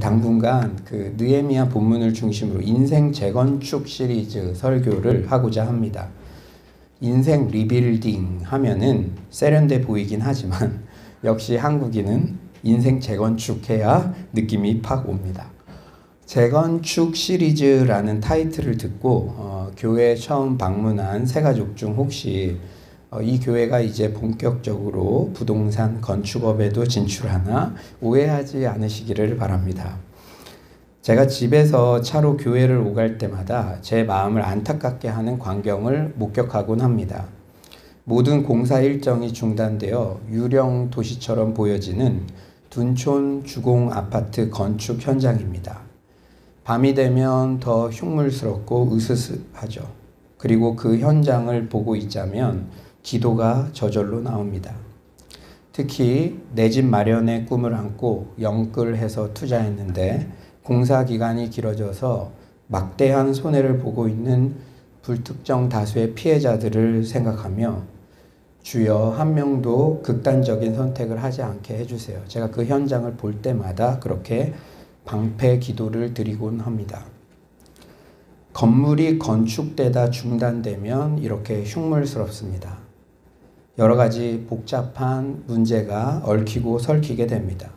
당분간 그 느헤미야 본문을 중심으로 인생 재건축 시리즈 설교를 하고자 합니다. 인생 리빌딩 하면은 세련돼 보이긴 하지만 역시 한국인은 인생 재건축해야 느낌이 팍 옵니다. 재건축 시리즈라는 타이틀을 듣고 교회에 처음 방문한 새가족 중 혹시 이 교회가 이제 본격적으로 부동산 건축업에도 진출하나 오해하지 않으시기를 바랍니다. 제가 집에서 차로 교회를 오갈 때마다 제 마음을 안타깝게 하는 광경을 목격하곤 합니다. 모든 공사 일정이 중단되어 유령 도시처럼 보여지는 둔촌 주공 아파트 건축 현장입니다. 밤이 되면 더 흉물스럽고 으스스하죠. 그리고 그 현장을 보고 있자면 기도가 저절로 나옵니다. 특히 내 집 마련의 꿈을 안고 영끌해서 투자했는데 공사 기간이 길어져서 막대한 손해를 보고 있는 불특정 다수의 피해자들을 생각하며 주여 한 명도 극단적인 선택을 하지 않게 해주세요. 제가 그 현장을 볼 때마다 그렇게 방패 기도를 드리곤 합니다. 건물이 건축되다 중단되면 이렇게 흉물스럽습니다. 여러 가지 복잡한 문제가 얽히고 설키게 됩니다.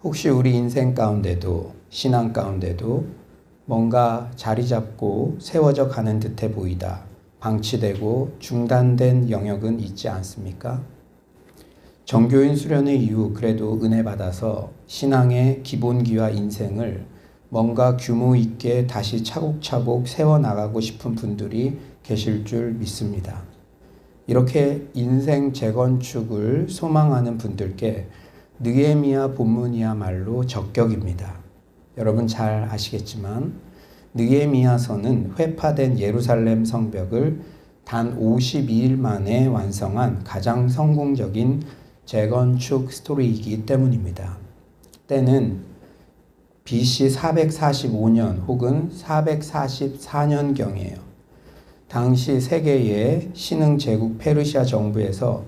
혹시 우리 인생 가운데도 신앙 가운데도 뭔가 자리 잡고 세워져 가는 듯해 보이다 방치되고 중단된 영역은 있지 않습니까? 정교인 수련회 이후 그래도 은혜 받아서 신앙의 기본기와 인생을 뭔가 규모 있게 다시 차곡차곡 세워나가고 싶은 분들이 계실 줄 믿습니다. 이렇게 인생 재건축을 소망하는 분들께 느헤미야 본문이야말로 적격입니다. 여러분 잘 아시겠지만 느헤미야서는 회파된 예루살렘 성벽을 단 52일 만에 완성한 가장 성공적인 재건축 스토리이기 때문입니다. 때는 BC 445년 혹은 444년경이에요. 당시 세계의 신흥 제국 페르시아 정부에서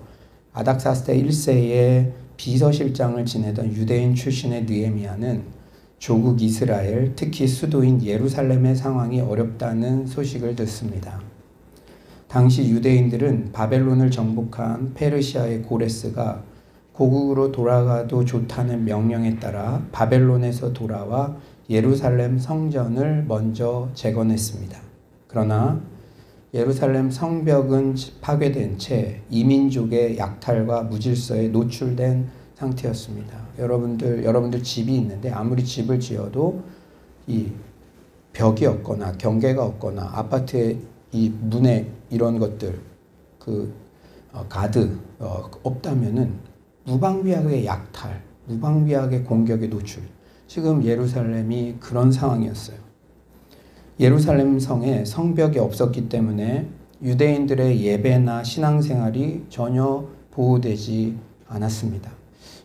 아닥사스다 1세의 비서실장을 지내던 유대인 출신의 느헤미야는 조국 이스라엘, 특히 수도인 예루살렘의 상황이 어렵다는 소식을 듣습니다. 당시 유대인들은 바벨론을 정복한 페르시아의 고레스가 고국으로 돌아가도 좋다는 명령에 따라 바벨론에서 돌아와 예루살렘 성전을 먼저 재건했습니다. 그러나 예루살렘 성벽은 파괴된 채 이민족의 약탈과 무질서에 노출된 상태였습니다. 여러분들 집이 있는데 아무리 집을 지어도 이 벽이 없거나 경계가 없거나 아파트의 이 문에 이런 것들 가드 없다면은 무방비하게 약탈, 무방비하게 공격에 노출. 지금 예루살렘이 그런 상황이었어요. 예루살렘 성에 성벽이 없었기 때문에 유대인들의 예배나 신앙생활이 전혀 보호되지 않았습니다.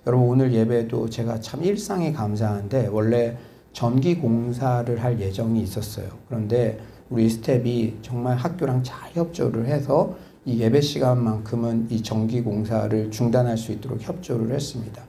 여러분 오늘 예배도 제가 참 일상에 감사한데 원래 전기 공사를 할 예정이 있었어요. 그런데 우리 스텝이 정말 학교랑 잘 협조를 해서 이 예배 시간만큼은 이 전기 공사를 중단할 수 있도록 협조를 했습니다.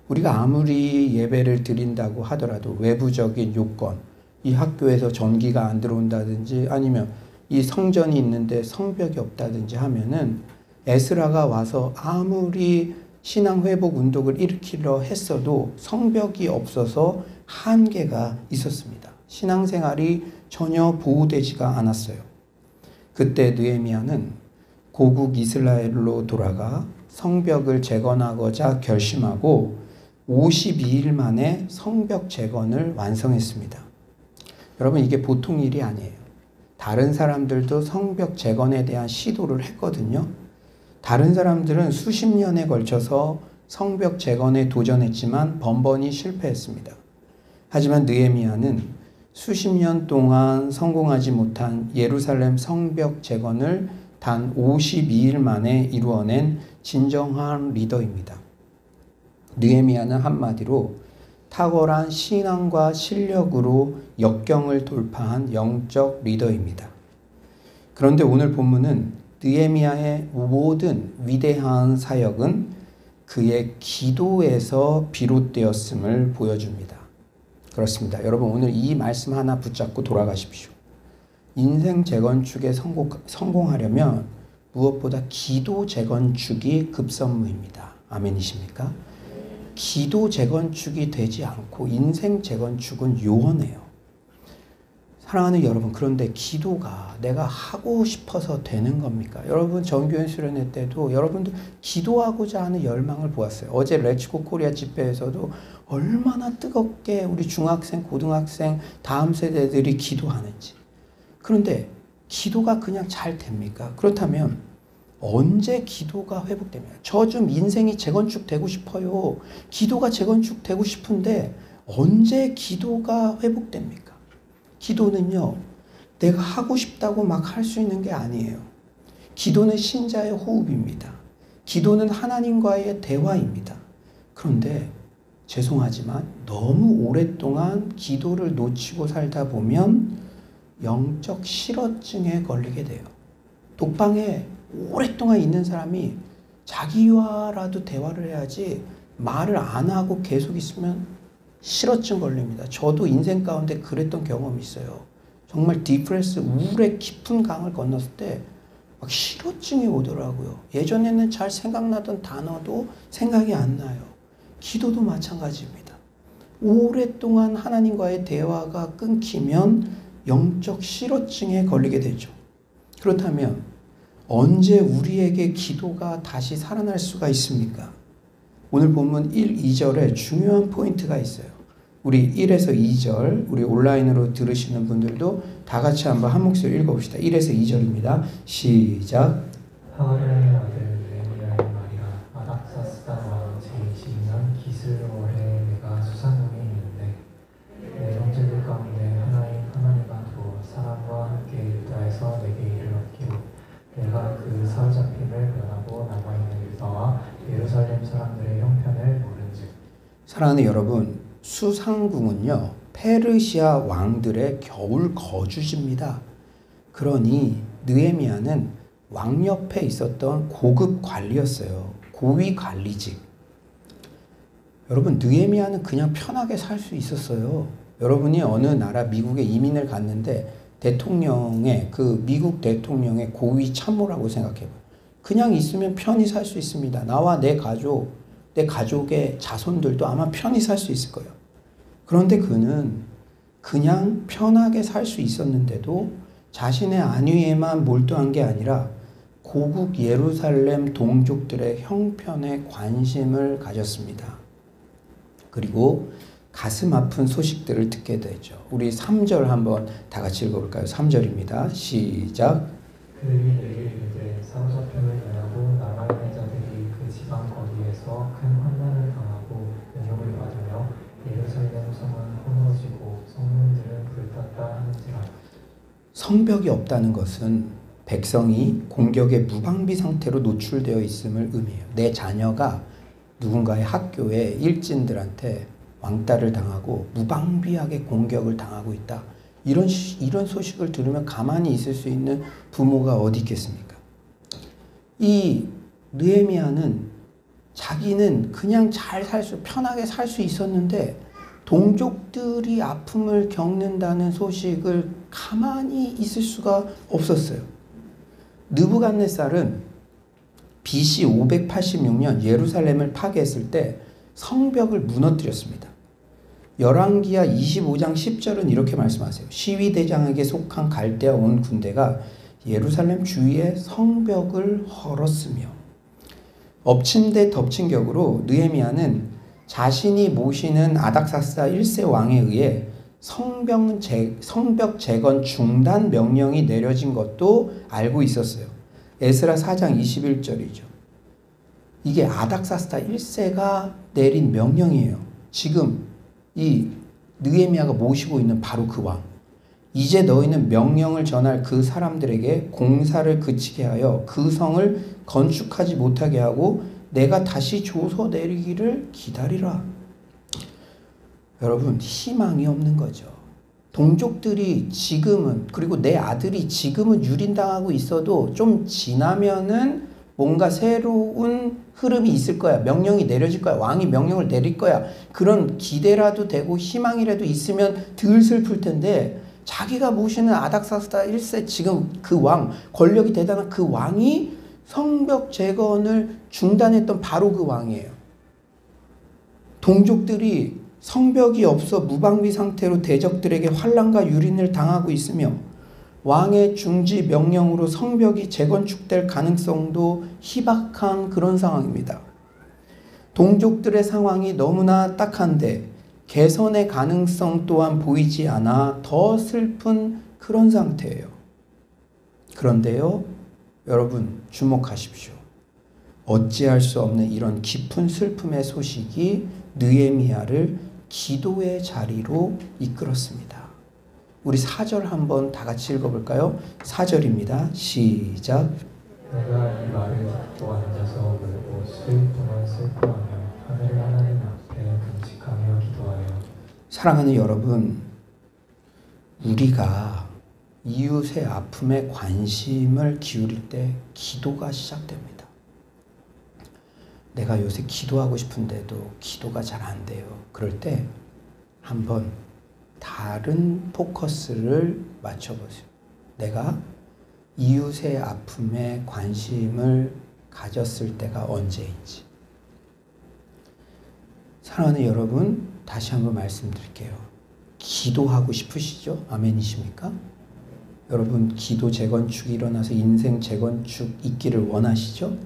우리가 아무리 예배를 드린다고 하더라도 외부적인 요건, 이 학교에서 전기가 안 들어온다든지 아니면 이 성전이 있는데 성벽이 없다든지 하면은 에스라가 와서 아무리 신앙 회복 운동을 일으키려 했어도 성벽이 없어서 한계가 있었습니다. 신앙생활이 전혀 보호되지가 않았어요. 그때 느헤미야는 고국 이스라엘로 돌아가 성벽을 재건하고자 결심하고 52일 만에 성벽 재건을 완성했습니다. 여러분 이게 보통 일이 아니에요. 다른 사람들도 성벽 재건에 대한 시도를 했거든요. 다른 사람들은 수십 년에 걸쳐서 성벽 재건에 도전했지만 번번이 실패했습니다. 하지만 느헤미야는 수십 년 동안 성공하지 못한 예루살렘 성벽 재건을 단 52일 만에 이루어낸 진정한 리더입니다. 느헤미야는 한마디로 탁월한 신앙과 실력으로 역경을 돌파한 영적 리더입니다. 그런데 오늘 본문은 느헤미야의 모든 위대한 사역은 그의 기도에서 비롯되었음을 보여줍니다. 그렇습니다. 여러분 오늘 이 말씀 하나 붙잡고 돌아가십시오. 인생 재건축에 성공하려면 무엇보다 기도 재건축이 급선무입니다. 아멘이십니까? 기도 재건축이 되지 않고 인생 재건축은 요원해요. 사랑하는 여러분, 그런데 기도가 내가 하고 싶어서 되는 겁니까? 여러분 정교회 수련회 때도 여러분들 기도하고자 하는 열망을 보았어요. 어제 렛츠고 코리아 집회에서도 얼마나 뜨겁게 우리 중학생, 고등학생, 다음 세대들이 기도하는지. 그런데 기도가 그냥 잘 됩니까? 그렇다면 언제 기도가 회복됩니까? 저 좀 인생이 재건축되고 싶어요. 기도가 재건축되고 싶은데 언제 기도가 회복됩니까? 기도는요, 내가 하고 싶다고 막 할 수 있는 게 아니에요. 기도는 신자의 호흡입니다. 기도는 하나님과의 대화입니다. 그런데 죄송하지만 너무 오랫동안 기도를 놓치고 살다 보면 영적 실어증에 걸리게 돼요. 독방에 오랫동안 있는 사람이 자기와라도 대화를 해야지 말을 안 하고 계속 있으면 실어증 걸립니다. 저도 인생 가운데 그랬던 경험이 있어요. 정말 디프레스, 우울의 깊은 강을 건넜을 때 막 실어증이 오더라고요. 예전에는 잘 생각나던 단어도 생각이 안 나요. 기도도 마찬가지입니다. 오랫동안 하나님과의 대화가 끊기면 영적 실어증에 걸리게 되죠. 그렇다면 언제 우리에게 기도가 다시 살아날 수가 있습니까? 오늘 본문 1, 2절에 중요한 포인트가 있어요. 우리 1에서 2절, 우리 온라인으로 들으시는 분들도 다 같이 한번 한 목소리 읽어봅시다. 1에서 2절입니다. 시작. 하갈의 아들 느헤미야의 말이라. 아닥사스다 왕 제22년 기슬월에 내가 수산궁에 있는데 내 형제들 가운데 하나님과 두 사람과 함께 유다에서 내게 일을 맡기고 내가 그 사로잡힘을 면하고 남아있는 유다와 예루살렘 사람들의 형편을 모른즉. 사랑하는 여러분, 수상궁은요 페르시아 왕들의 겨울 거주지입니다. 그러니 느헤미야는 왕 옆에 있었던 고급 관리였어요. 고위 관리직. 여러분, 느헤미야는 그냥 편하게 살 수 있었어요. 여러분이 어느 나라 미국에 이민을 갔는데 대통령의 그 미국 대통령의 고위 참모라고 생각해봐요. 그냥 있으면 편히 살 수 있습니다. 나와 내 가족의 자손들도 아마 편히 살 수 있을 거예요. 그런데 그는 그냥 편하게 살 수 있었는데도 자신의 안위에만 몰두한 게 아니라 고국 예루살렘 동족들의 형편에 관심을 가졌습니다. 그리고 가슴 아픈 소식들을 듣게 되죠. 우리 3절 한번 다 같이 읽어볼까요? 3절입니다. 시작. 그들이 내게 이르되 사로잡힘을 면하고 남아있는 자들이 그 지방 거리에서 큰 환난을 당하고 능욕을 받으며 예루살렘 성은 허무어지고 성문들은 불탔다 하는지라. 성벽이 없다는 것은 백성이 공격의 무방비 상태로 노출되어 있음을 의미해요. 내 자녀가 누군가의 학교에 일진들한테 왕따를 당하고 무방비하게 공격을 당하고 있다. 이런 소식을 들으면 가만히 있을 수 있는 부모가 어디 있겠습니까? 이 느헤미야는 자기는 그냥 편하게 살 수 있었는데 동족들이 아픔을 겪는다는 소식을 가만히 있을 수가 없었어요. 느부갓네살은 BC 586년 예루살렘을 파괴했을 때 성벽을 무너뜨렸습니다. 열왕기하 25장 10절은 이렇게 말씀하세요. 시위대장에게 속한 갈대아 온 군대가 예루살렘 주위의 성벽을 헐었으며. 엎친 데 덮친 격으로 느헤미야는 자신이 모시는 아닥사스다 1세 왕에 의해 성벽 재건 중단 명령이 내려진 것도 알고 있었어요. 에스라 4장 21절이죠. 이게 아닥사스다 1세가 내린 명령이에요. 지금 이 느헤미야가 모시고 있는 바로 그 왕. 이제 너희는 명령을 전할 그 사람들에게 공사를 그치게 하여 그 성을 건축하지 못하게 하고 내가 다시 조서 내리기를 기다리라. 여러분, 희망이 없는 거죠. 동족들이 지금은, 그리고 내 아들이 지금은 유린당하고 있어도 좀 지나면은 뭔가 새로운 흐름이 있을 거야. 명령이 내려질 거야. 왕이 명령을 내릴 거야. 그런 기대라도 되고 희망이라도 있으면 덜 슬플 텐데 자기가 모시는 아닥사스다 1세 지금 그 왕, 권력이 대단한 그 왕이 성벽 재건을 중단했던 바로 그 왕이에요. 동족들이 성벽이 없어 무방비 상태로 대적들에게 환난과 유린을 당하고 있으며 왕의 중지 명령으로 성벽이 재건축될 가능성도 희박한 그런 상황입니다. 동족들의 상황이 너무나 딱한데 개선의 가능성 또한 보이지 않아 더 슬픈 그런 상태예요. 그런데요, 여러분 주목하십시오. 어찌할 수 없는 이런 깊은 슬픔의 소식이 느헤미야를 기도의 자리로 이끌었습니다. 우리 4절 한번 다 같이 읽어볼까요? 4절입니다. 시작. 내가 이 말을 듣고 앉아서 울고 수일 동안 슬퍼하며 하늘 하나님 앞에 금식하며 기도하여. 사랑하는 여러분, 우리가 이웃의 아픔에 관심을 기울일 때 기도가 시작됩니다. 내가 요새 기도하고 싶은데도 기도가 잘 안 돼요. 그럴 때 한번 다른 포커스를 맞춰보세요. 내가 이웃의 아픔에 관심을 가졌을 때가 언제인지. 사랑하는 여러분, 다시 한번 말씀드릴게요. 기도하고 싶으시죠? 아멘이십니까? 여러분, 기도 재건축이 일어나서 인생 재건축 있기를 원하시죠?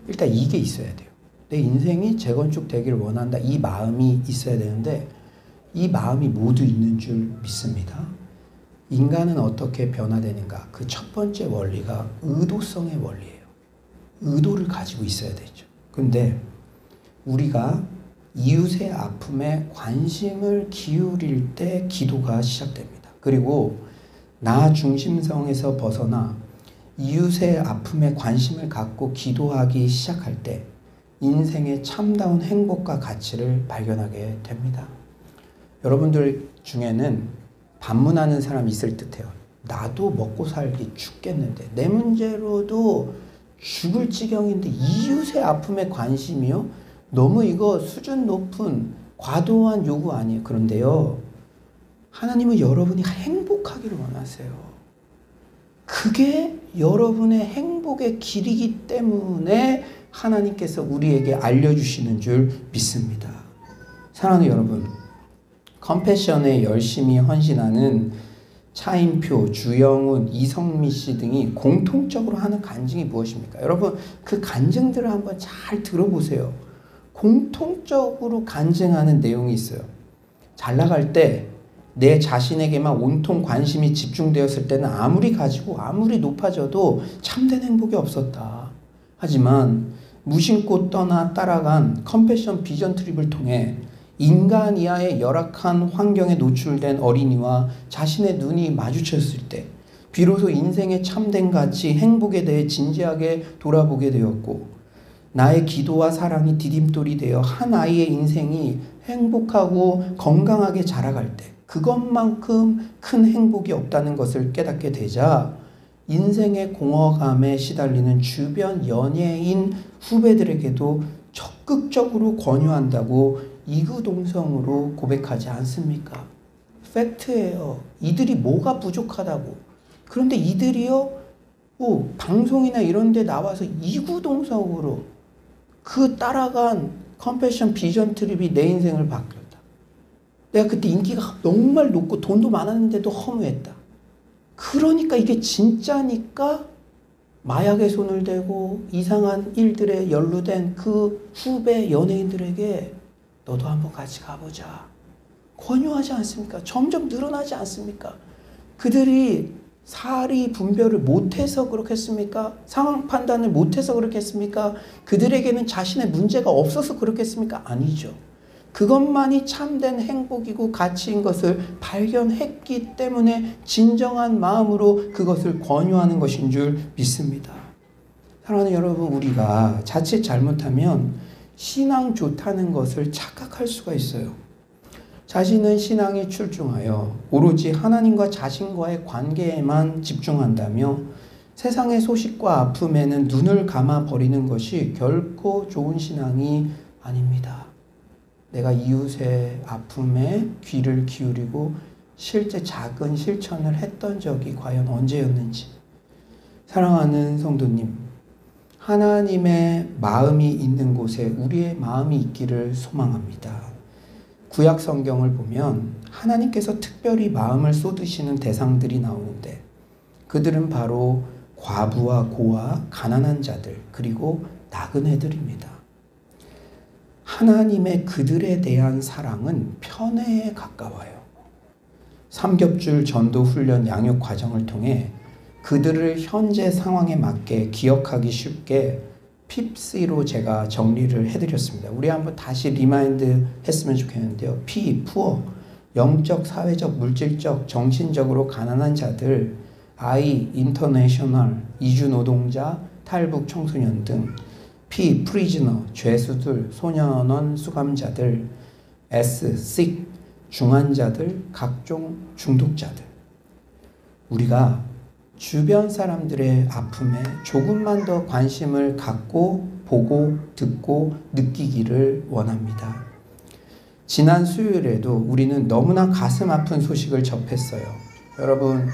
일단 이게 있어야 돼요. 내 인생이 재건축 되기를 원한다. 이 마음이 있어야 되는데 이 마음이 모두 있는 줄 믿습니다. 인간은 어떻게 변화되는가? 그 첫 번째 원리가 의도성의 원리예요. 의도를 가지고 있어야 되죠. 근데 우리가 이웃의 아픔에 관심을 기울일 때 기도가 시작됩니다. 그리고 나 중심성에서 벗어나 이웃의 아픔에 관심을 갖고 기도하기 시작할 때 인생의 참다운 행복과 가치를 발견하게 됩니다. 여러분들 중에는 반문하는 사람이 있을 듯해요. 나도 먹고 살기 죽겠는데 내 문제로도 죽을 지경인데 이웃의 아픔에 관심이요? 너무 이거 수준 높은 과도한 요구 아니에요. 그런데요, 하나님은 여러분이 행복하기를 원하세요. 그게 여러분의 행복의 길이기 때문에 하나님께서 우리에게 알려주시는 줄 믿습니다. 사랑하는 여러분, 컴패션에 열심히 헌신하는 차인표, 주영훈, 이성미 씨 등이 공통적으로 하는 간증이 무엇입니까? 여러분, 그 간증들을 한번 잘 들어보세요. 공통적으로 간증하는 내용이 있어요. 잘 나갈 때 내 자신에게만 온통 관심이 집중되었을 때는 아무리 가지고 아무리 높아져도 참된 행복이 없었다. 하지만 무심코 떠나 따라간 컴패션 비전 트립을 통해 인간 이하의 열악한 환경에 노출된 어린이와 자신의 눈이 마주쳤을 때 비로소 인생의 참된 가치, 행복에 대해 진지하게 돌아보게 되었고, 나의 기도와 사랑이 디딤돌이 되어 한 아이의 인생이 행복하고 건강하게 자라갈 때 그것만큼 큰 행복이 없다는 것을 깨닫게 되자 인생의 공허감에 시달리는 주변 연예인 후배들에게도 적극적으로 권유한다고 이구동성으로 고백하지 않습니까? 팩트예요. 이들이 뭐가 부족하다고. 그런데 이들이요, 방송이나 이런 데 나와서 이구동성으로 그 따라간 컴패션 비전 트립이 내 인생을 바뀌었다. 내가 그때 인기가 정말 높고 돈도 많았는데도 허무했다. 그러니까 이게 진짜니까 마약에 손을 대고 이상한 일들에 연루된 그 후배 연예인들에게 너도 한번 같이 가보자. 권유하지 않습니까? 점점 늘어나지 않습니까? 그들이 사리 분별을 못해서 그렇겠습니까? 상황 판단을 못해서 그렇겠습니까? 그들에게는 자신의 문제가 없어서 그렇겠습니까? 아니죠. 그것만이 참된 행복이고 가치인 것을 발견했기 때문에 진정한 마음으로 그것을 권유하는 것인 줄 믿습니다. 사랑하는 여러분, 우리가 자칫 잘못하면 신앙 좋다는 것을 착각할 수가 있어요. 자신은 신앙에 출중하여 오로지 하나님과 자신과의 관계에만 집중한다며 세상의 소식과 아픔에는 눈을 감아 버리는 것이 결코 좋은 신앙이 아닙니다. 내가 이웃의 아픔에 귀를 기울이고 실제 작은 실천을 했던 적이 과연 언제였는지. 사랑하는 성도님, 하나님의 마음이 있는 곳에 우리의 마음이 있기를 소망합니다. 구약 성경을 보면 하나님께서 특별히 마음을 쏟으시는 대상들이 나오는데 그들은 바로 과부와 고아, 가난한 자들, 그리고 나그네들입니다. 하나님의 그들에 대한 사랑은 편애에 가까워요. 삼겹줄 전도 훈련 양육 과정을 통해 그들을 현재 상황에 맞게 기억하기 쉽게 핍스로 제가 정리를 해드렸습니다. 우리 한번 다시 리마인드 했으면 좋겠는데요. P, 푸어, 영적, 사회적, 물질적, 정신적으로 가난한 자들, I, 인터내셔널, 이주노동자, 탈북 청소년 등, P, 프리즈너, 죄수들, 소년원 수감자들, S, sick, 중환자들, 각종 중독자들. 우리가 주변 사람들의 아픔에 조금만 더 관심을 갖고 보고 듣고 느끼기를 원합니다. 지난 수요일에도 우리는 너무나 가슴 아픈 소식을 접했어요. 여러분,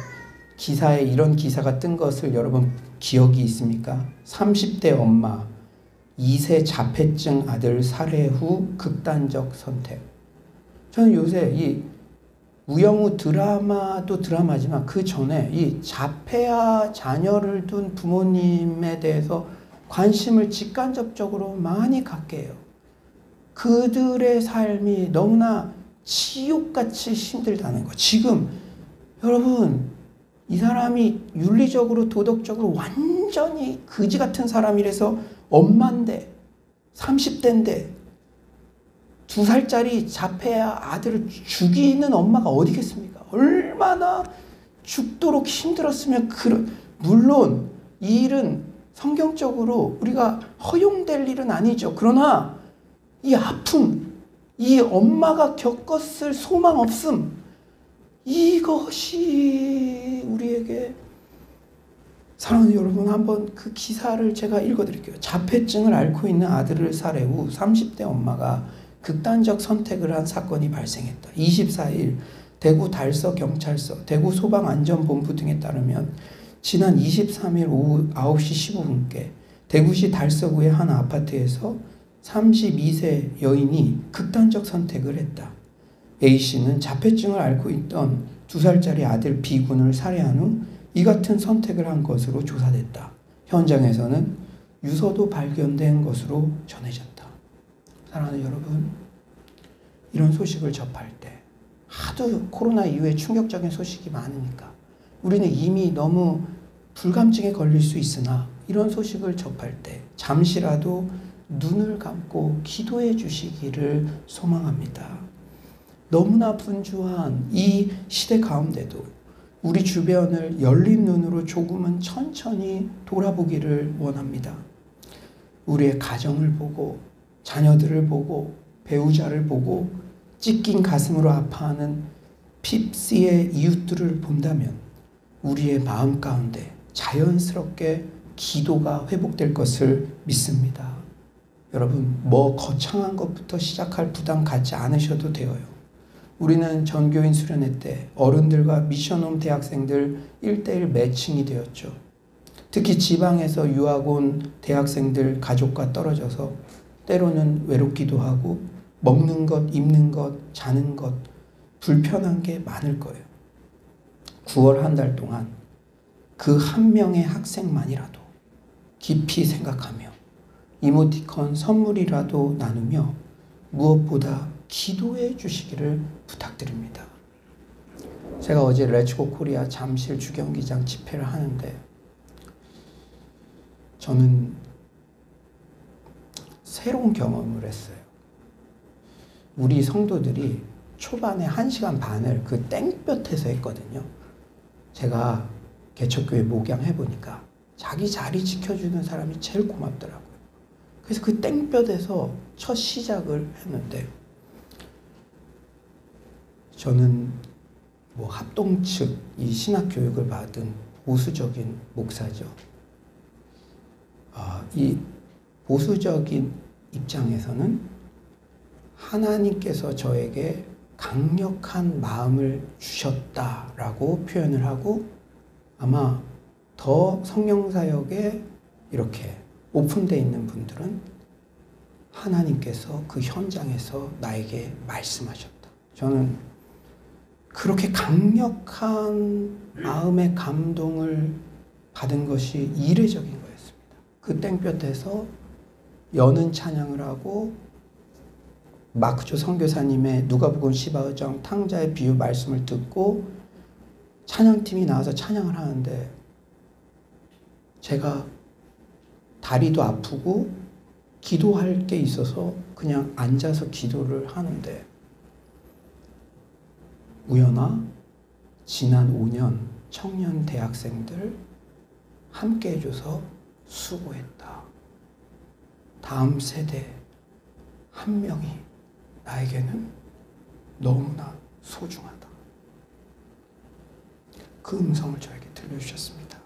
기사에 이런 기사가 뜬 것을 여러분 기억이 있습니까? 30대 엄마, 2세 자폐증 아들 살해 후 극단적 선택. 저는 요새 이 우영우 드라마도 드라마지만 그 전에 이 자폐아 자녀를 둔 부모님에 대해서 관심을 직간접적으로 많이 갖게 해요. 그들의 삶이 너무나 지옥같이 힘들다는 거. 지금 여러분, 이 사람이 윤리적으로 도덕적으로 완전히 그지 같은 사람이라서 엄마인데 30대인데 2살짜리 자폐아 아들을 죽이는 엄마가 어디겠습니까? 얼마나 죽도록 힘들었으면 물론 이 일은 성경적으로 우리가 허용될 일은 아니죠. 그러나 이 아픔, 이 엄마가 겪었을 소망 없음, 이것이 우리에게, 사랑하는 여러분, 한번 그 기사를 제가 읽어드릴게요. 자폐증을 앓고 있는 아들을 살해 후 30대 엄마가 극단적 선택을 한 사건이 발생했다. 24일 대구 달서 경찰서, 대구 소방안전본부 등에 따르면 지난 23일 오후 9시 15분께 대구시 달서구의 한 아파트에서 32세 여인이 극단적 선택을 했다. A씨는 자폐증을 앓고 있던 2살짜리 아들 B군을 살해한 후 이 같은 선택을 한 것으로 조사됐다. 현장에서는 유서도 발견된 것으로 전해졌다. 사랑하는 여러분, 이런 소식을 접할 때 하도 코로나 이후에 충격적인 소식이 많으니까 우리는 이미 너무 불감증에 걸릴 수 있으나 이런 소식을 접할 때 잠시라도 눈을 감고 기도해 주시기를 소망합니다. 너무나 분주한 이 시대 가운데도 우리 주변을 열린 눈으로 조금은 천천히 돌아보기를 원합니다. 우리의 가정을 보고 자녀들을 보고 배우자를 보고 찢긴 가슴으로 아파하는 핍스의 이웃들을 본다면 우리의 마음 가운데 자연스럽게 기도가 회복될 것을 믿습니다. 여러분, 뭐 거창한 것부터 시작할 부담 갖지 않으셔도 되어요. 우리는 전교인 수련회 때 어른들과 미션홈 대학생들 1:1 매칭이 되었죠. 특히 지방에서 유학 온 대학생들 가족과 떨어져서 때로는 외롭기도 하고 먹는 것, 입는 것, 자는 것 불편한 게 많을 거예요. 9월 한 달 동안 그 한 명의 학생만이라도 깊이 생각하며 이모티콘 선물이라도 나누며 무엇보다 기도해 주시기를 부탁드립니다. 제가 어제 레츠고 코리아 잠실 주경기장 집회를 하는데 저는 새로운 경험을 했어요. 우리 성도들이 초반에 1시간 반을 그 땡볕에서 했거든요. 제가 개척교회 목양해보니까 자기 자리 지켜주는 사람이 제일 고맙더라고요. 그래서 그 땡볕에서 첫 시작을 했는데 저는 합동 측 이 신학 교육을 받은 보수적인 목사죠. 이 보수적인 입장에서는 하나님께서 저에게 강력한 마음을 주셨다라고 표현을 하고, 아마 더 성령사역에 이렇게 오픈되어 있는 분들은 하나님께서 그 현장에서 나에게 말씀하셨다. 저는 그렇게 강력한 마음의 감동을 받은 것이 이례적인 거였습니다. 그 땡볕에서 여는 찬양을 하고 마크조 선교사님의 누가복음 15장 탕자의 비유 말씀을 듣고 찬양팀이 나와서 찬양을 하는데, 제가 다리도 아프고 기도할 게 있어서 그냥 앉아서 기도를 하는데, 우연아 지난 5년 청년 대학생들 함께 해줘서 수고했다. 다음 세대 한 명이 나에게는 너무나 소중하다. 그 음성을 저에게 들려주셨습니다.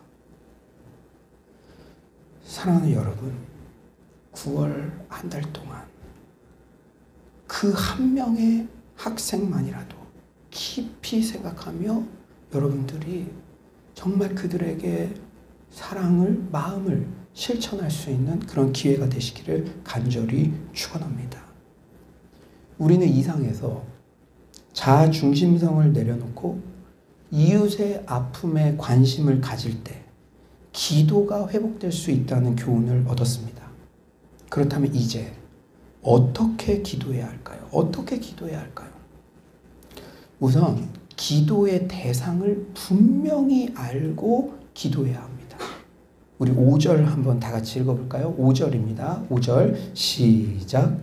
사랑하는 여러분, 9월 한 달 동안 그 한 명의 학생만이라도 깊이 생각하며 여러분들이 정말 그들에게 사랑을, 마음을 실천할 수 있는 그런 기회가 되시기를 간절히 축원합니다. 우리는 이 상에서 자아 중심성을 내려놓고 이웃의 아픔에 관심을 가질 때 기도가 회복될 수 있다는 교훈을 얻었습니다. 그렇다면 이제 어떻게 기도해야 할까요? 어떻게 기도해야 할까요? 우선 기도의 대상을 분명히 알고 기도해야 합니다. 우리 5절 한번 다 같이 읽어볼까요? 5절입니다. 5절 시작.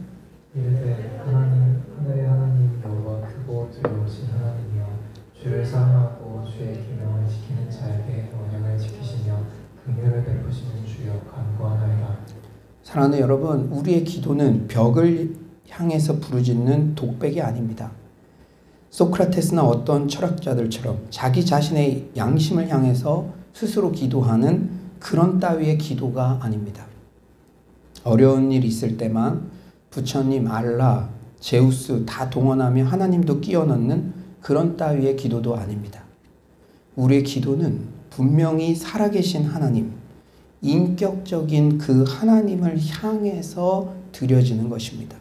이르되 하나님, 하늘의 하나님 여호와 크고 두려우신 하나님이여, 주를 사랑하고 주의 계명을 지키는 자에게 언약을 지키시며 긍휼을 베푸시는 주여 간구하나이다. 사랑하는 여러분, 우리의 기도는 벽을 향해서 부르짖는 독백이 아닙니다. 소크라테스나 어떤 철학자들처럼 자기 자신의 양심을 향해서 스스로 기도하는 그런 따위의 기도가 아닙니다. 어려운 일 있을 때만 부처님, 알라, 제우스 다 동원하며 하나님도 끼워 넣는 그런 따위의 기도도 아닙니다. 우리의 기도는 분명히 살아계신 하나님, 인격적인 그 하나님을 향해서 드려지는 것입니다.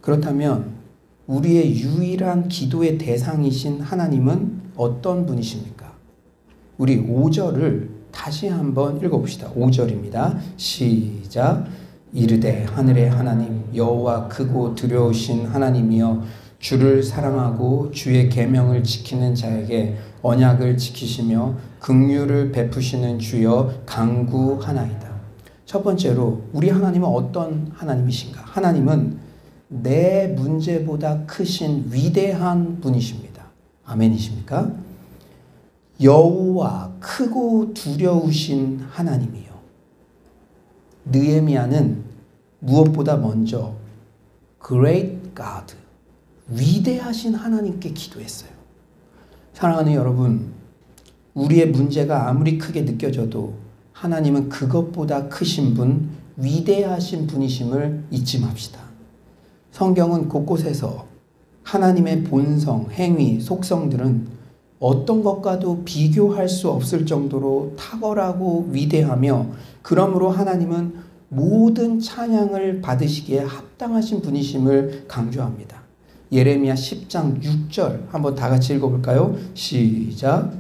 그렇다면 우리의 유일한 기도의 대상이신 하나님은 어떤 분이십니까? 우리 5절을 다시 한번 읽어봅시다. 5절입니다. 시작. 이르되 하늘의 하나님 여호와 크고 두려우신 하나님이여, 주를 사랑하고 주의 계명을 지키는 자에게 언약을 지키시며 긍휼을 베푸시는 주여 간구하나이다. 첫 번째로 우리 하나님은 어떤 하나님이신가? 하나님은 내 문제보다 크신 위대한 분이십니다. 아멘이십니까? 여호와 크고 두려우신 하나님이요. 느헤미야는 무엇보다 먼저 Great God, 위대하신 하나님께 기도했어요. 사랑하는 여러분, 우리의 문제가 아무리 크게 느껴져도 하나님은 그것보다 크신 분, 위대하신 분이심을 잊지 맙시다. 성경은 곳곳에서 하나님의 본성, 행위, 속성들은 어떤 것과도 비교할 수 없을 정도로 탁월하고 위대하며, 그러므로 하나님은 모든 찬양을 받으시기에 합당하신 분이심을 강조합니다. 예레미야 10장 6절 한번 다 같이 읽어볼까요? 시작.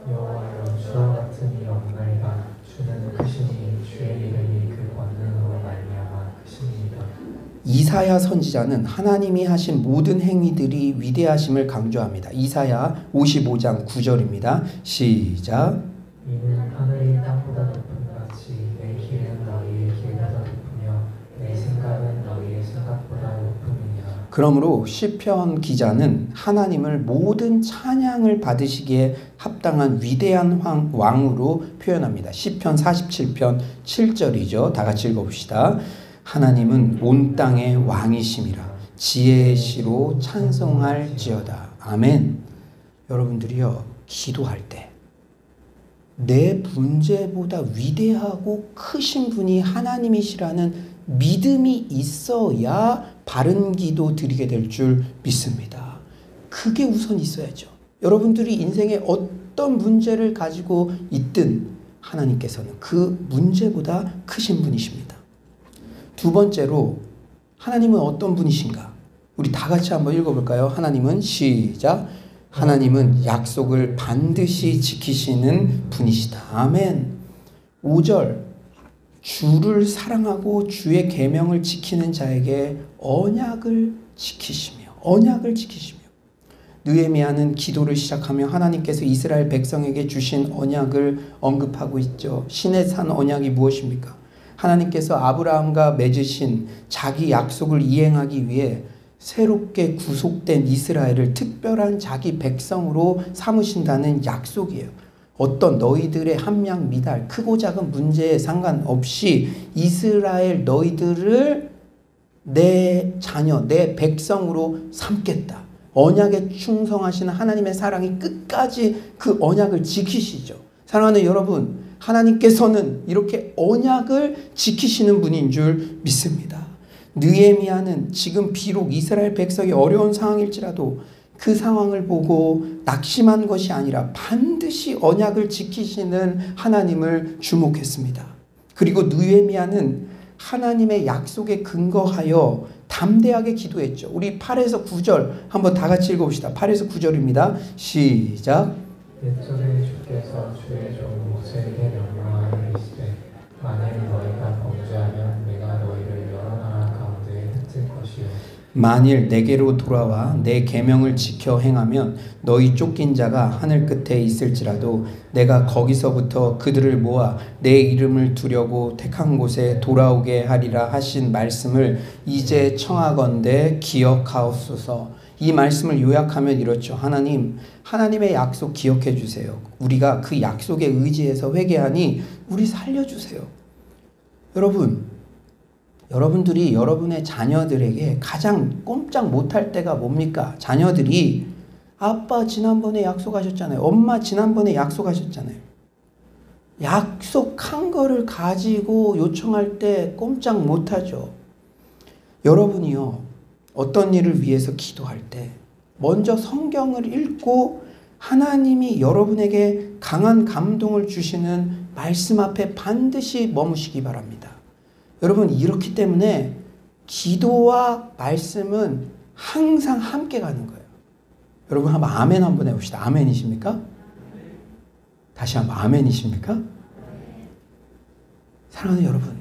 여호와여, 주와 같은 이 없나이다. 주는 크시니 주의 이름이 그 권능으로 말미암아 크십니다. 이사야 선지자는 하나님이 하신 모든 행위들이 위대하심을 강조합니다. 이사야 55장 9절입니다. 시작. 이는 하늘이 땅보다 높은 같이 내 길은 너희의 길보다 높으며 내 생각은 너희의 생각보다 높음이니라. 그러므로 시편 기자는 하나님을 모든 찬양을 받으시기에 합당한 위대한 왕으로 표현합니다. 시편 47편 7절이죠. 다 같이 읽어봅시다. 하나님은 온 땅의 왕이심이라 지혜의 시로 찬송할지어다. 아멘. 여러분들이요, 기도할 때 내 문제보다 위대하고 크신 분이 하나님이시라는 믿음이 있어야 바른 기도 드리게 될 줄 믿습니다. 그게 우선 있어야죠. 여러분들이 인생에 어떤 문제를 가지고 있든 하나님께서는 그 문제보다 크신 분이십니다. 두 번째로 하나님은 어떤 분이신가? 우리 다 같이 한번 읽어볼까요? 하나님은 시작. 하나님은 약속을 반드시 지키시는 분이시다. 아멘. 5절. 주를 사랑하고 주의 계명을 지키는 자에게 언약을 지키시며 느헤미야는 기도를 시작하며 하나님께서 이스라엘 백성에게 주신 언약을 언급하고 있죠. 신의 산 언약이 무엇입니까? 하나님께서 아브라함과 맺으신 자기 약속을 이행하기 위해 새롭게 구속된 이스라엘을 특별한 자기 백성으로 삼으신다는 약속이에요. 어떤 너희들의 함량 미달, 크고 작은 문제에 상관없이 이스라엘 너희들을 내 자녀, 내 백성으로 삼겠다. 언약에 충성하시는 하나님의 사랑이 끝까지 그 언약을 지키시죠. 사랑하는 여러분, 하나님께서는 이렇게 언약을 지키시는 분인 줄 믿습니다. 느헤미야는 지금 비록 이스라엘 백성이 어려운 상황일지라도 그 상황을 보고 낙심한 것이 아니라 반드시 언약을 지키시는 하나님을 주목했습니다. 그리고 느헤미야는 하나님의 약속에 근거하여 담대하게 기도했죠. 우리 8에서 9절 한번 다 같이 읽어봅시다. 8에서 9절입니다. 시작. 옛적에 주께서 주의 종 모세에게 명령하여 이르시되 만일 너희가 범죄하면 내가 너희를 여러 나라 가운데 흩을 것이요 만일 내게로 돌아와 내 계명을 지켜 행하면 너희 쫓긴 자가 하늘 끝에 있을지라도 내가 거기서부터 그들을 모아 내 이름을 두려고 택한 곳에 돌아오게 하리라 하신 말씀을 이제 청하건대 기억하옵소서. 이 말씀을 요약하면 이렇죠. 하나님의 약속 기억해 주세요. 우리가 그 약속에 의지해서 회개하니 우리 살려주세요. 여러분들이 여러분의 자녀들에게 가장 꼼짝 못할 때가 뭡니까? 자녀들이 아빠 지난번에 약속하셨잖아요. 엄마 지난번에 약속하셨잖아요. 약속한 거를 가지고 요청할 때 꼼짝 못하죠. 여러분이요. 어떤 일을 위해서 기도할 때 먼저 성경을 읽고 하나님이 여러분에게 강한 감동을 주시는 말씀 앞에 반드시 머무시기 바랍니다. 여러분, 이렇기 때문에 기도와 말씀은 항상 함께 가는 거예요. 여러분 한번 아멘 한번 해봅시다. 아멘이십니까? 다시 한번 아멘이십니까? 사랑하는 여러분,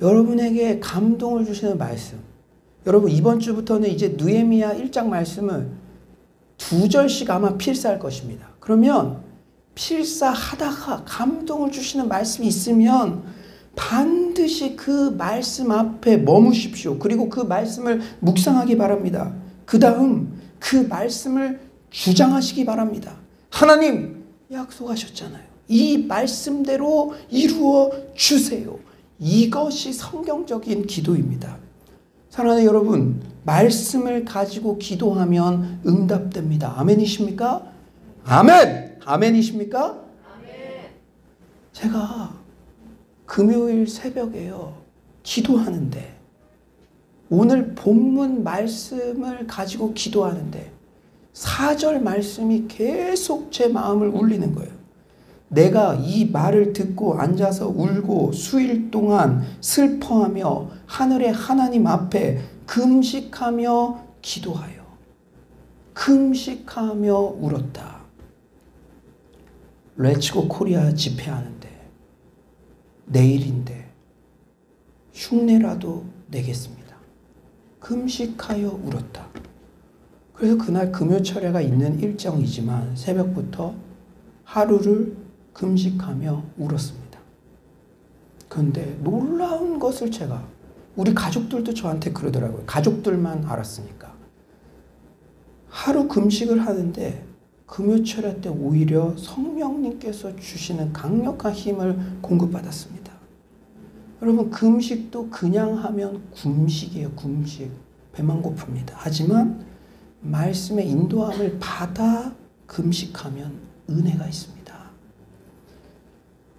여러분에게 감동을 주시는 말씀, 여러분 이번 주부터는 이제 느헤미야 1장 말씀을 2절씩 아마 필사할 것입니다. 그러면 필사하다가 감동을 주시는 말씀이 있으면 반드시 그 말씀 앞에 머무십시오. 그리고 그 말씀을 묵상하기 바랍니다. 그 다음 그 말씀을 주장하시기 바랍니다. 하나님 약속하셨잖아요. 이 말씀대로 이루어 주세요. 이것이 성경적인 기도입니다. 사랑하는 여러분, 말씀을 가지고 기도하면 응답됩니다. 아멘이십니까? 아멘! 아멘이십니까? 아멘. 제가 금요일 새벽에요, 기도하는데, 오늘 본문 말씀을 가지고 기도하는데 4절 말씀이 계속 제 마음을 울리는 거예요. 내가 이 말을 듣고 앉아서 울고 수일 동안 슬퍼하며 하늘의 하나님 앞에 금식하며 기도하여 금식하며 울었다. 렛츠고 코리아 집회하는데 내일인데 흉내라도 내겠습니다. 금식하여 울었다. 그래서 그날 금요철야가 있는 일정이지만 새벽부터 하루를 금식하며 울었습니다. 그런데 놀라운 것을 제가, 우리 가족들도 저한테 그러더라고요. 가족들만 알았으니까. 하루 금식을 하는데 금요철야 때 오히려 성령님께서 주시는 강력한 힘을 공급받았습니다. 여러분, 금식도 그냥 하면 굶식이에요. 굶식. 배만 고픕니다. 하지만 말씀의 인도함을 받아 금식하면 은혜가 있습니다.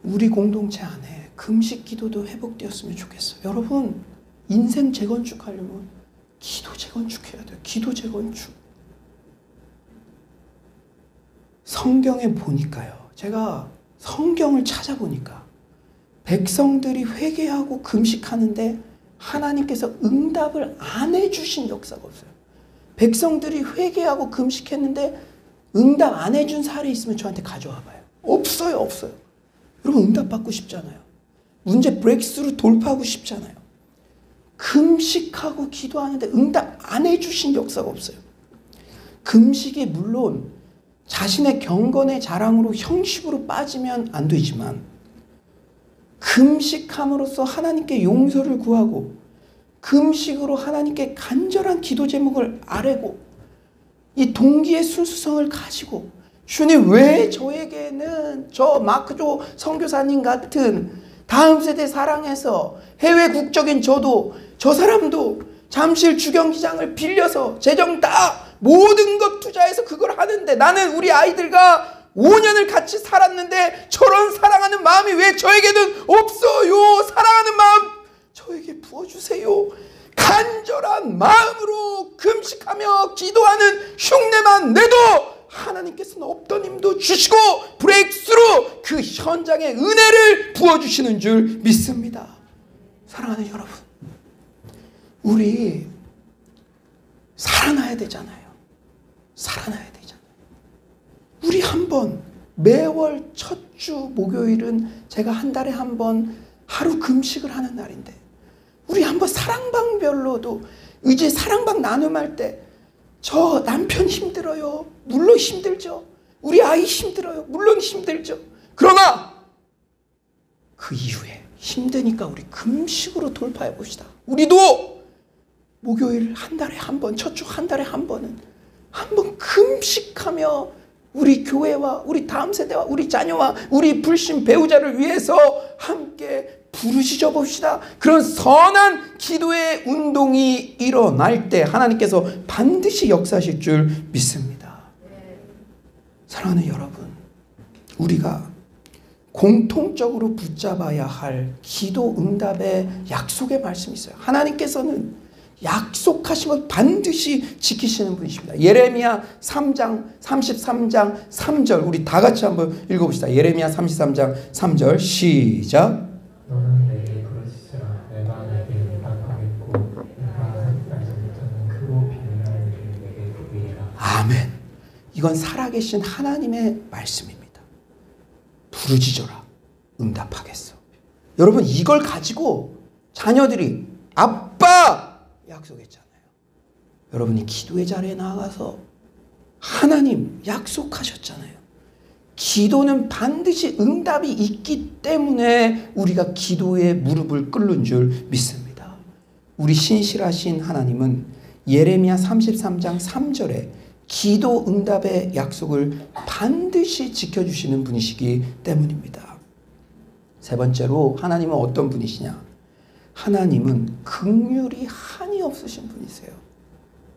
우리 공동체 안에 금식 기도도 회복되었으면 좋겠어요. 여러분, 인생 재건축하려면 기도 재건축해야 돼요. 기도 재건축. 성경에 보니까요. 제가 성경을 찾아보니까 백성들이 회개하고 금식하는데 하나님께서 응답을 안 해주신 역사가 없어요. 백성들이 회개하고 금식했는데 응답 안 해준 사례 있으면 저한테 가져와 봐요. 없어요, 없어요. 여러분, 응답 받고 싶잖아요. 문제 브레이크스루 돌파하고 싶잖아요. 금식하고 기도하는데 응답 안 해주신 역사가 없어요. 금식이 물론 자신의 경건의 자랑으로 형식으로 빠지면 안 되지만 금식함으로써 하나님께 용서를 구하고 금식으로 하나님께 간절한 기도 제목을 아뢰고 이 동기의 순수성을 가지고 주님, 왜 저에게는 저 마크조 선교사님 같은 다음 세대 사랑해서 해외 국적인 저도 저 사람도 잠실 주경기장을 빌려서 재정 다 모든 것 투자해서 그걸 하는데 나는 우리 아이들과 5년을 같이 살았는데 저런 사랑하는 마음이 왜 저에게는 없어요? 사랑하는 마음 저에게 부어주세요. 간절한 마음으로 금식하며 기도하는 흉내만 내도 하나님께서는 없던 힘도 주시고 브레이크스루 그 현장에 은혜를 부어주시는 줄 믿습니다. 사랑하는 여러분, 우리 살아나야 되잖아요. 살아나야 되잖아요. 우리 한번 매월 첫 주 목요일은 제가 한 달에 한 번 하루 금식을 하는 날인데 우리 한번 사랑방별로도 이제 사랑방 나눔할 때 저 남편 힘들어요. 물론 힘들죠. 우리 아이 힘들어요. 물론 힘들죠. 그러나 그 이후에 힘드니까 우리 금식으로 돌파해 봅시다. 우리도 목요일 한 달에 한 번, 첫 주 한 달에 한 번은 한번 금식하며 우리 교회와 우리 다음 세대와 우리 자녀와 우리 불신 배우자를 위해서 함께 부르짖어 봅시다. 그런 선한 기도의 운동이 일어날 때 하나님께서 반드시 역사하실 줄 믿습니다. 사랑하는 여러분, 우리가 공통적으로 붙잡아야 할 기도 응답의 약속의 말씀이 있어요. 하나님께서는 약속하신 것 반드시 지키시는 분이십니다. 예레미야 3장 33장 3절 우리 다 같이 한번 읽어봅시다. 예레미야 33장 3절 시작. 너는 내게 부르짖으라. 내가 내게 응답하겠고 내가 한 날서부터는 크고 비밀한 일을 내게 보이리라. 아멘. 이건 살아계신 하나님의 말씀입니다. 부르짖어라. 응답하겠어. 여러분, 이걸 가지고 자녀들이 아빠 약속했잖아요. 여러분이 기도의 자리에 나가서 하나님 약속하셨잖아요. 기도는 반드시 응답이 있기 때문에 우리가 기도에 무릎을 꿇는 줄 믿습니다. 우리 신실하신 하나님은 예레미야 33장 3절에 기도 응답의 약속을 반드시 지켜주시는 분이시기 때문입니다. 세 번째로 하나님은 어떤 분이시냐? 하나님은 긍휼이 한이 없으신 분이세요.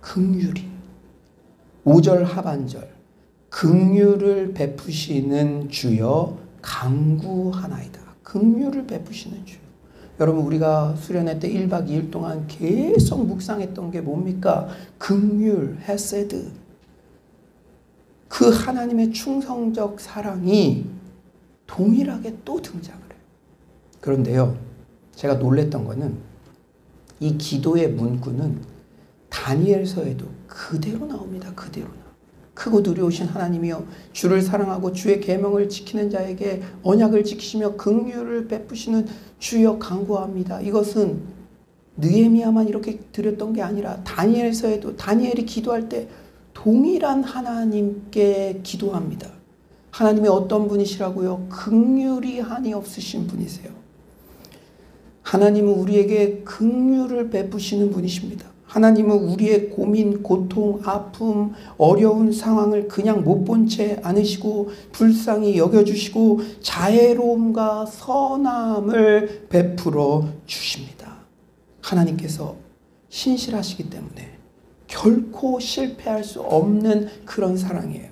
긍휼이. 5절 하반절 긍휼을 베푸시는 주여 강구하나이다. 긍휼을 베푸시는 주. 여러분, 우리가 수련회 때 1박 2일 동안 계속 묵상했던 게 뭡니까? 긍휼, 헤세드. 그 하나님의 충성적 사랑이 동일하게 또 등장을 해요. 그런데요, 제가 놀랬던 거는 이 기도의 문구는 다니엘서에도 그대로 나옵니다. 그대로 나와. 크고 두려우신 하나님이여 주를 사랑하고 주의 계명을 지키는 자에게 언약을 지키시며 긍휼을 베푸시는 주여 간구합니다. 이것은 느헤미야만 이렇게 드렸던 게 아니라 다니엘서에도 다니엘이 기도할 때 동일한 하나님께 기도합니다. 하나님이 어떤 분이시라고요? 긍휼이 한이 없으신 분이세요. 하나님은 우리에게 긍휼을 베푸시는 분이십니다. 하나님은 우리의 고민, 고통, 아픔, 어려운 상황을 그냥 못 본 채 안으시고 불쌍히 여겨주시고 자애로움과 선함을 베풀어 주십니다. 하나님께서 신실하시기 때문에 결코 실패할 수 없는 그런 사랑이에요.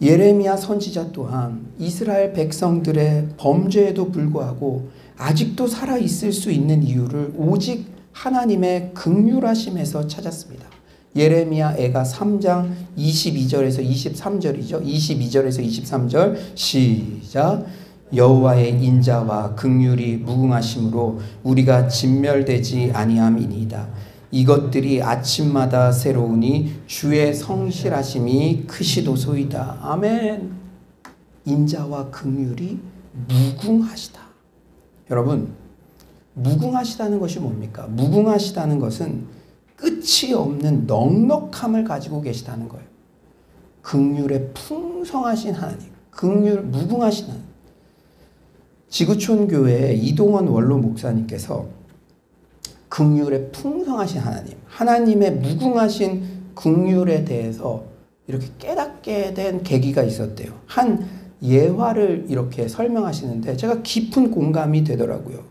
예레미야 선지자 또한 이스라엘 백성들의 범죄에도 불구하고 아직도 살아있을 수 있는 이유를 오직 하나님의 긍휼하심에서 찾았습니다. 예레미야 애가 3장 22절에서 23절이죠. 22절에서 23절 시작. 여호와의 인자와 긍휼이 무궁하심으로 우리가 진멸되지 아니함이니이다. 이것들이 아침마다 새로우니 주의 성실하심이 크시도소이다. 아멘. 인자와 긍휼이 무궁하시다. 여러분, 무궁하시다는 것이 뭡니까? 무궁하시다는 것은 끝이 없는 넉넉함을 가지고 계시다는 거예요. 긍휼에 풍성하신 하나님, 긍휼 무궁하신 하나님. 지구촌 교회 이동원 원로 목사님께서 긍휼에 풍성하신 하나님, 하나님의 무궁하신 긍휼에 대해서 이렇게 깨닫게 된 계기가 있었대요. 한 예화를 이렇게 설명하시는데 제가 깊은 공감이 되더라고요.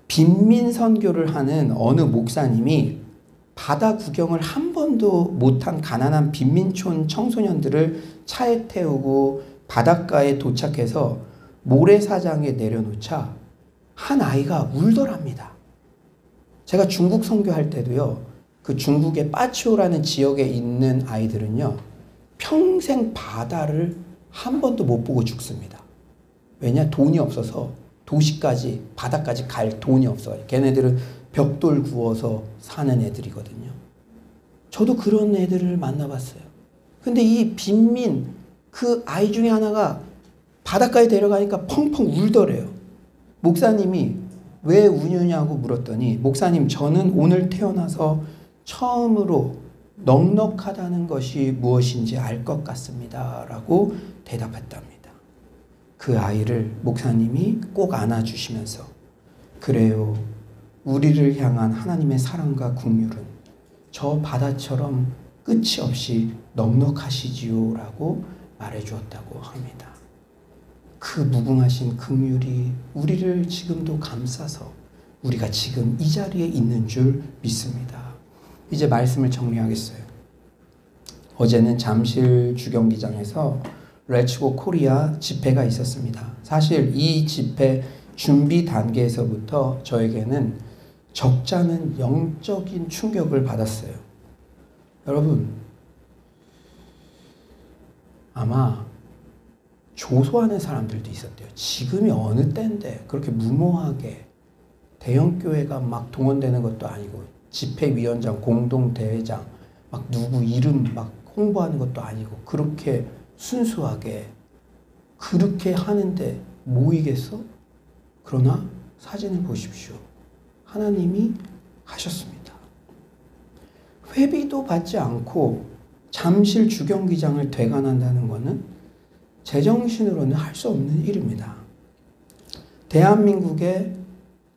빈민 선교를 하는 어느 목사님이 바다 구경을 한 번도 못한 가난한 빈민촌 청소년들을 차에 태우고 바닷가에 도착해서 모래사장에 내려놓자 한 아이가 울더랍니다. 제가 중국 선교할 때도요, 그 중국의 빠치오라는 지역에 있는 아이들은요, 평생 바다를 한 번도 못 보고 죽습니다. 왜냐? 돈이 없어서 도시까지, 바다까지 갈 돈이 없어요. 걔네들은 벽돌 구워서 사는 애들이거든요. 저도 그런 애들을 만나봤어요. 근데 이 빈민, 그 아이 중에 하나가 바닷가에 데려가니까 펑펑 울더래요. 목사님이 왜 우느냐고 물었더니, 목사님, 저는 오늘 태어나서 처음으로 넉넉하다는 것이 무엇인지 알 것 같습니다. 라고 대답했답니다. 그 아이를 목사님이 꼭 안아주시면서, 그래요, 우리를 향한 하나님의 사랑과 긍휼은 저 바다처럼 끝이 없이 넉넉하시지요 라고 말해주었다고 합니다. 그 무궁하신 긍휼이 우리를 지금도 감싸서 우리가 지금 이 자리에 있는 줄 믿습니다. 이제 말씀을 정리하겠어요. 어제는 잠실 주경기장에서 렛츠고 코리아 집회가 있었습니다. 사실 이 집회 준비 단계에서부터 저에게는 적잖은 영적인 충격을 받았어요. 여러분, 아마 조소하는 사람들도 있었대요. 지금이 어느 때인데 그렇게 무모하게 대형교회가 막 동원되는 것도 아니고, 집회위원장, 공동대회장, 막 누구 이름 막 홍보하는 것도 아니고, 그렇게 순수하게 그렇게 하는데 모이겠어? 그러나 사진을 보십시오. 하나님이 하셨습니다. 회비도 받지 않고 잠실 주경기장을 되관한다는 것은 제정신으로는 할 수 없는 일입니다. 대한민국의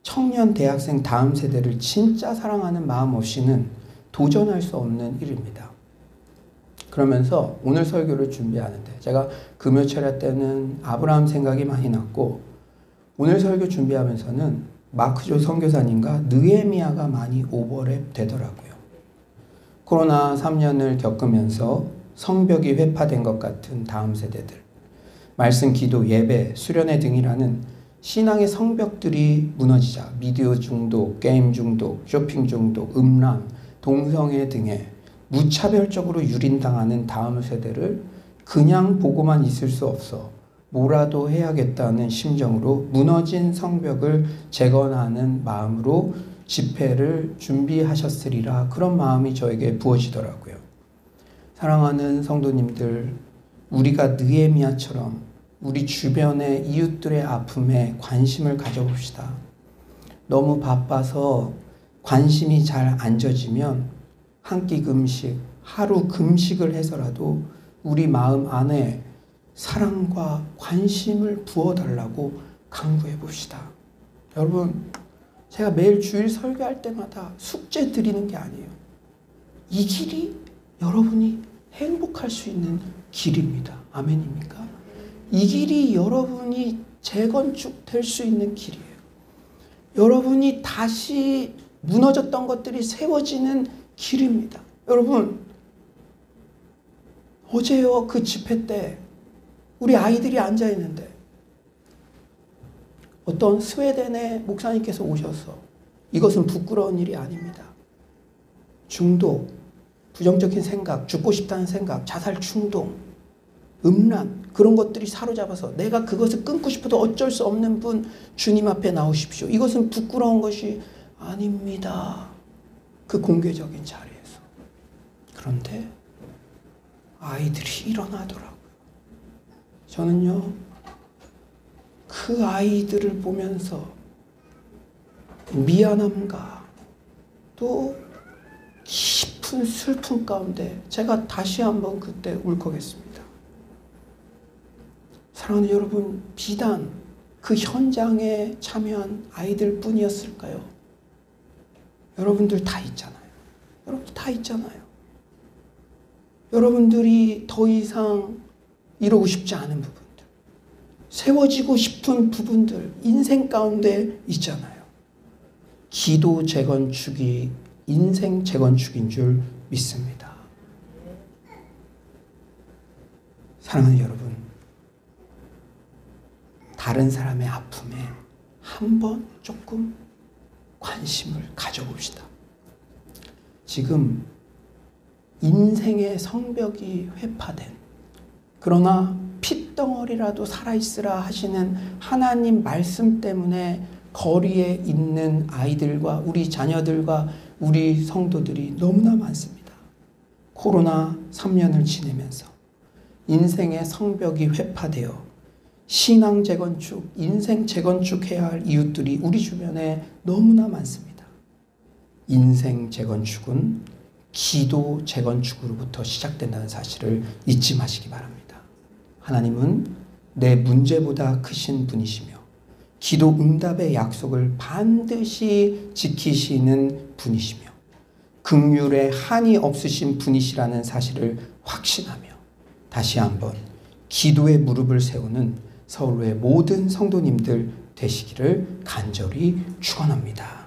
청년 대학생 다음 세대를 진짜 사랑하는 마음 없이는 도전할 수 없는 일입니다. 그러면서 오늘 설교를 준비하는데, 제가 금요철야 때는 아브라함 생각이 많이 났고, 오늘 설교 준비하면서는 마크조 선교사님과 느헤미야가 많이 오버랩 되더라고요. 코로나 3년을 겪으면서 성벽이 회파된 것 같은 다음 세대들, 말씀, 기도, 예배, 수련회 등이라는 신앙의 성벽들이 무너지자 미디어 중독, 게임 중독, 쇼핑 중독, 음란, 동성애 등에 무차별적으로 유린당하는 다음 세대를 그냥 보고만 있을 수 없어 뭐라도 해야겠다는 심정으로 무너진 성벽을 재건하는 마음으로 집회를 준비하셨으리라, 그런 마음이 저에게 부어지더라고요. 사랑하는 성도님들, 우리가 느헤미야처럼 우리 주변의 이웃들의 아픔에 관심을 가져봅시다. 너무 바빠서 관심이 잘 안 져지면 한 끼 금식, 하루 금식을 해서라도 우리 마음 안에 사랑과 관심을 부어달라고 강구해 봅시다. 여러분, 제가 매일 주일 설교할 때마다 숙제 드리는 게 아니에요. 이 길이 여러분이 행복할 수 있는 길입니다. 아멘입니까? 이 길이 여러분이 재건축될 수 있는 길이에요. 여러분이 다시 무너졌던 것들이 세워지는 길입니다. 여러분, 어제요, 그 집회 때 우리 아이들이 앉아 있는데 어떤 스웨덴의 목사님께서 오셔서 이것은 부끄러운 일이 아닙니다. 중독, 부정적인 생각, 죽고 싶다는 생각, 자살 충동, 음란 그런 것들이 사로잡아서 내가 그것을 끊고 싶어도 어쩔 수 없는 분 주님 앞에 나오십시오. 이것은 부끄러운 것이 아닙니다. 그 공개적인 자리에서. 그런데 아이들이 일어나더라고요. 저는요, 그 아이들을 보면서 미안함과 또 깊은 슬픔 가운데 제가 다시 한번 그때 울컥했습니다. 사랑하는 여러분, 비단 그 현장에 참여한 아이들 뿐이었을까요? 여러분들 다 있잖아요. 여러분들 다 있잖아요. 여러분들이 더 이상 이루고 싶지 않은 부분들, 세워지고 싶은 부분들, 인생 가운데 있잖아요. 기도 재건축이 인생 재건축인 줄 믿습니다. 사랑하는 여러분, 다른 사람의 아픔에 한번 조금 관심을 가져봅시다. 지금 인생의 성벽이 회파된, 그러나 핏덩어리라도 살아있으라 하시는 하나님 말씀 때문에 거리에 있는 아이들과 우리 자녀들과 우리 성도들이 너무나 많습니다. 코로나 3년을 지내면서 인생의 성벽이 회파되어 신앙 재건축, 인생 재건축해야 할 이웃들이 우리 주변에 너무나 많습니다. 인생 재건축은 기도 재건축으로부터 시작된다는 사실을 잊지 마시기 바랍니다. 하나님은 내 문제보다 크신 분이시며 기도 응답의 약속을 반드시 지키시는 분이시며 긍휼에 한이 없으신 분이시라는 사실을 확신하며 다시 한번 기도의 무릎을 세우는 서울의 모든 성도님들 되시기를 간절히 축원합니다.